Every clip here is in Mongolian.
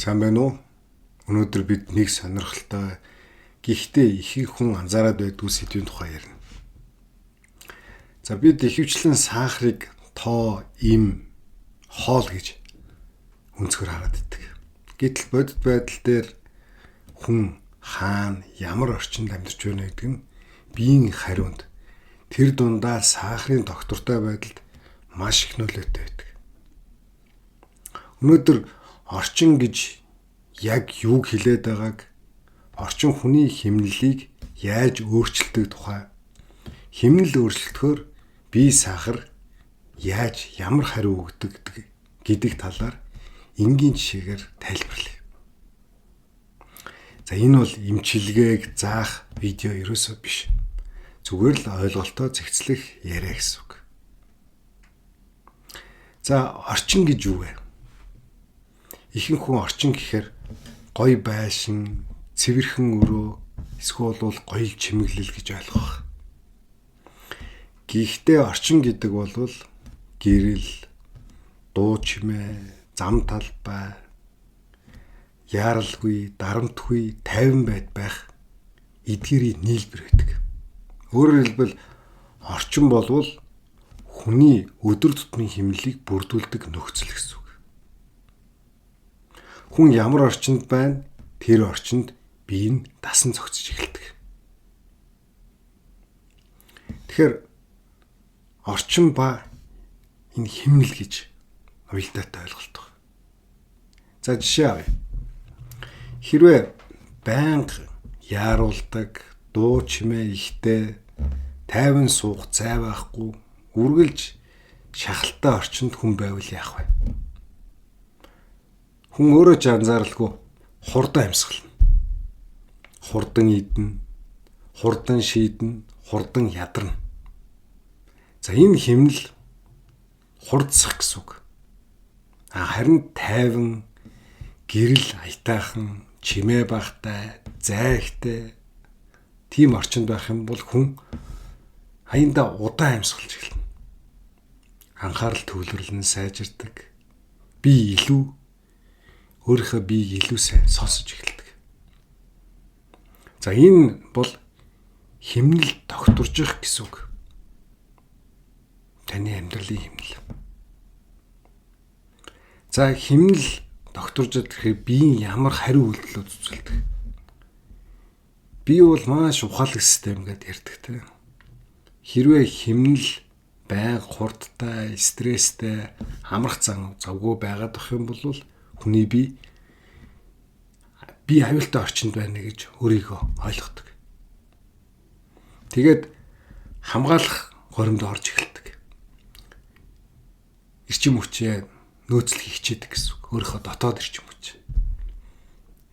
Сайн байна уу? Өнөөдөр бид нэг сонирхолтой гэхдээ ихэнх хүн анзаараад байдгүй сэдвийн тухай ярина. За бид ихэвчлэн сахарыг тоо, им, хоол гэж өнцгөр хараад байдаг. Гэтэл бодит байдал дээр хүн хаана, ямар орчинд амьдарч байна гэдэг нь биеийн хариунд тэр дундаа сахарын доктортой байдалд маш их нөлөөтэй байдаг. Өнөөдөр орчин гэж яг юуг хэлээд байгааг, орчин хүний хэмнэлийг яаж өөрчилдөг тухай, хэмнэл өөрчлөлтөөр бие сахар яаж ямар хариу өгдөг гэдэг талаар энгийн жишээгээр тайлбарлая. За энэ бол эмчилгээг заах видео ерөөсөө биш. Зүгээр л ойлголтоо зэгцлэх яриа гэсэн үг. За орчин гэж юу вэ? Ихэнх хүн орчин гэхээр гоё байшин, цэвэрхэн өрөө, эсвэл бол гоё чимэглэл гэж ойлгох. Гэхдээ орчин гэдэг бол гэрэл, дуу чимээ, зам талбай, яаралгүй, дарамтгүй, тайван байх эдгээрийн нийлбэр байдаг. Өөрөөр хэлбэл орчин болвол хүний өдөр тутмын хэмнэлийг бүрдүүлдэг нөхцөл гэсэн үг. Хүн ямар орчинд байна, тэр орчинд бие нь дасан зохицож эхэлдэг. Тэгэхээр орчин ба энэ хэмнэл гэж уялдаатай ойлголт байна. За жишээ авъя. Хэрвээ байнга яаруулдаг, дуу чимээ ихтэй, тайван суух зай байхгүй, үргэлж шахалтай орчинд хүн байвал яах вэ? Хүн өөрөө ч анзааралгүй хурдан амьсгална. Хурдан идэнэ, хурдан шийдэнэ, хурдан ядарна. За энэ хэмнэл хурдсах гэсэн үг. Харин тайван, гэрэл аятайхан, чимээ багтай, зайгтай тийм орчинд байх юм бол хүн аяндаа удаан амьсгалж эхэлнэ. Анхаарал төвлөрөл нь сайжирдаг. Өөрийнхөө биеийг илүү сайн сонсож эхэлдэг. За энэ бол хэмнэл докторжих гэсэн үг. Таны амьдралын хэмнэл. За хэмнэл докторжих гэхээр биеийн ямар хариу үйлдэлүүд үзүүлдэг. Бие бол маш ухаалаг систем гэдээ ярьдаг те. Хэрвээ хэмнэл байнга хурдтай, стресстэй, амрах завгүй байгаад ах юм бол хүний бие аюултай орчинд байна гэж өөрийгөө ойлгодог. Тэгээд хамгаалах горимд орж эхэлдэг. Эрчим хүчээ нөөцлөх хичээдэг гэсэн үг. Өөрийнхөө дотоод эрчим хүч.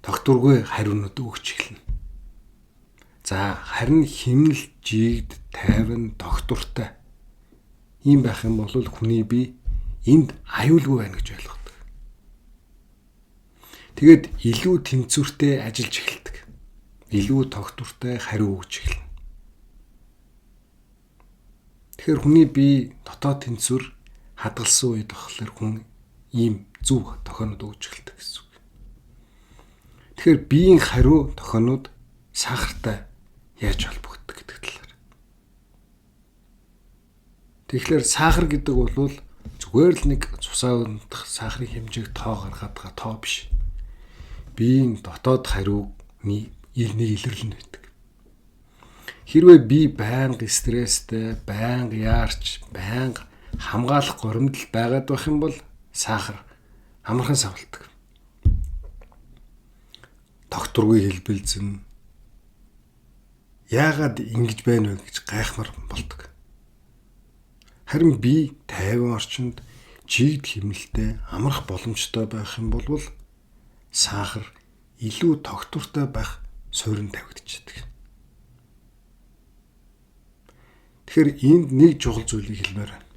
Докторгүй хариунууд өгч эхэлнэ. За харин хэмнэл жигд, тайван, доктортой ийм байх юм бол хүний бие энд аюулгүй байна гэж ойлгодог. Тэгээд илүү тэнцвэртэй ажиллаж эхэлдэг. Илүү доктортой хариу өгч эхэлнэ. Тэгэхээр хүний бие дотоод тэнцвэр хадгалсан үед болохоор хүн ийм зөв тохионод өгч эхэлдэг гэсэн үг. Тэгэхээр биеийн хариу тохионод сахартай яаж холбогддог гэдэг талаар. Тэгэхээр сахар гэдэг бол зүгээр л нэг цусаа унтах сахарын хэмжээг тоо гаргаад байгаа тоо биш. Биеийн дотоод хариуны илэрлэл нь байдаг. Хэрвээ бие байнга стресстэй, байнга яарч, байнга хамгаалах горимд л байгаад байх юм бол сахар амархан савладаг. Докторгүй хэлбэлзэн яагаад ингэж байна вэ гэж гайхмар болдог. Харин бие тайван орчинд жигд хэмнэлтэй амрах боломжтой байх юм бол сахар илүү доктортой байх суурин тавигдчихдаг. Тэгэхээр энд нэг чухал зүйлийг хэлмээр байна.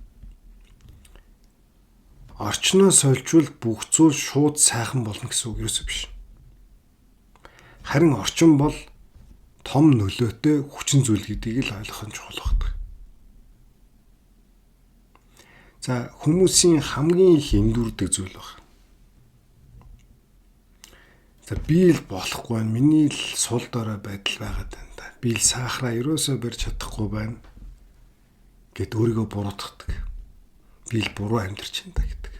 Орчноо сольжвол бүх зүйл шууд сайхан болно гэсэн үг ерөөсөө биш. Харин орчин бол том нөлөөтэй хүчин зүйл гэдгийг л ойлгох нь чухал байдаг. За хүмүүсийн хамгийн их эндүрдэг зүйл байна. За би л болохгүй байна. Миний л сул дорой байдал байгаад байна да. Би л сахараа ерөөсөө барьж чадахгүй байна гэд өөрийгөө буруутгадаг. Би л буруу амьдарч байна да гэдэг.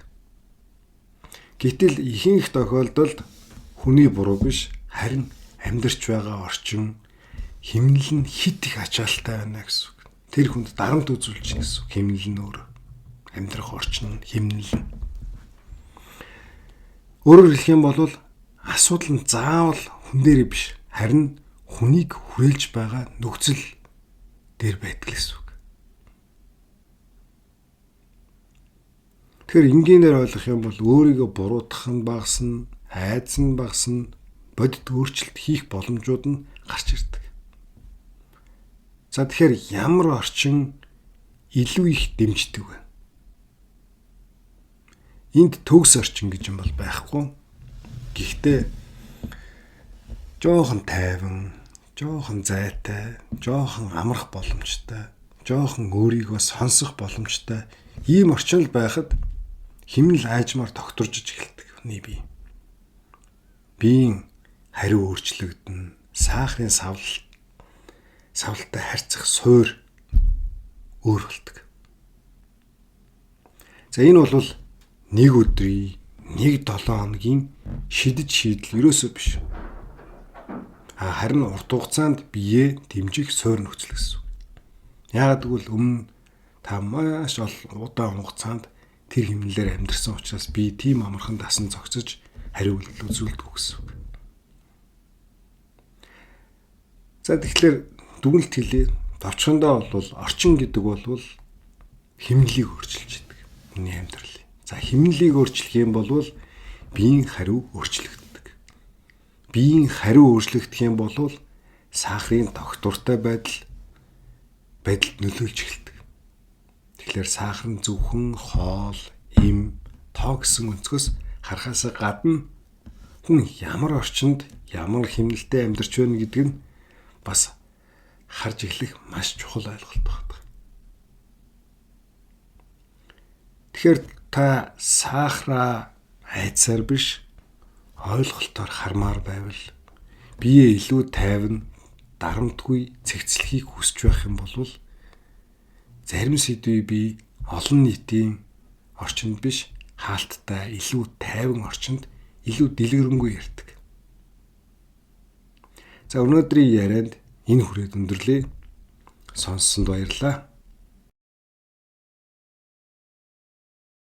Гэтэл ихэнх тохиолдолд хүний буруу биш, харин амьдарч байгаа орчин химнэл нь хит их ачаалтай байна гэсэн үг. Тэр хүнд дарамт үзүүлж гэсэн үг. Химнэл нь өөр. Амьдрах орчин нь химнэл нь. Өөрөөр хэлэх юм бол асуудал нь заавал хүн дээр биш, харин хүнийг хүрээлж байгаа нөхцөл дээр байдаг гэсэн үг. Тэгэхээр энгийнээр ойлгох юм бол өөрийгөө буруутгах нь багасна, айдас нь багасна, бодит өөрчлөлт хийх боломжууд нь гарч ирдэг. За тэгэхээр ямар орчин илүү их дэмждэг вэ? Энд төгс орчин гэж юм бол байхгүй. Гэхдээ жоохон тайван, жоохон зайтай, жоохон амрах боломжтой, жоохон өөрийгөө сонсох боломжтой ийм орчин л байхад химнэл аажмаар тогтворж эхэлдэг хүний бие. Биеийн хариу өөрчлөгдөн, сахарын савлтай харьцах суур өөр болдог. За энэ бол нэг өдрийн, нэг 7 хоногийн шидэж шийдэл ерөөсөө биш. Харин урт хугацаанд бие дэмжих суур нөхцөл гэсэн. Яагаад гэвэл өмнө та маш удаан хугацаанд тэр хэмнэлээр амьдарсан учраас би тийм амархан дасан зогсож хариу үйлдэл үзүүлдэг гэсэн үг. За тэгэхээр дүгнэлт хэлээ. Товчхондоо бол орчин гэдэг бол химнэлийг өөрчилж идэг. Хүний амьдралыг. За химнэлийг өөрчлөх юм бол биеийн хариу өөрчлөгддөг. Биеийн хариу өөрчлөгдөх юм бол сахарын тогтвортой байдалд нөлөөлж эхэлдэг. Тэгэхээр сахар нь зөвхөн хоол, эм, тоо гэсэн өнцгөөс харахаас гадна хүн ямар орчинд, ямар хэмнэлтэд амьдарч байна гэдэг нь бас харж эхлэх маш чухал ойлголт байна. Тэгэхээр та сахараа айцсаар биш, ойлголтоор хармаар байвал бие илүү тайван, дарамтгүй цэгцлэхийг хүсэж байх юм бол зарим сэдвийг би олон нийтийн орчинд биш, хаалттай, илүү тайван орчинд илүү дэлгэрэнгүй ярьдаг. За өнөөдрийн ярианд энэ хүрээд өндөрлөө. Сонссонд баярлалаа.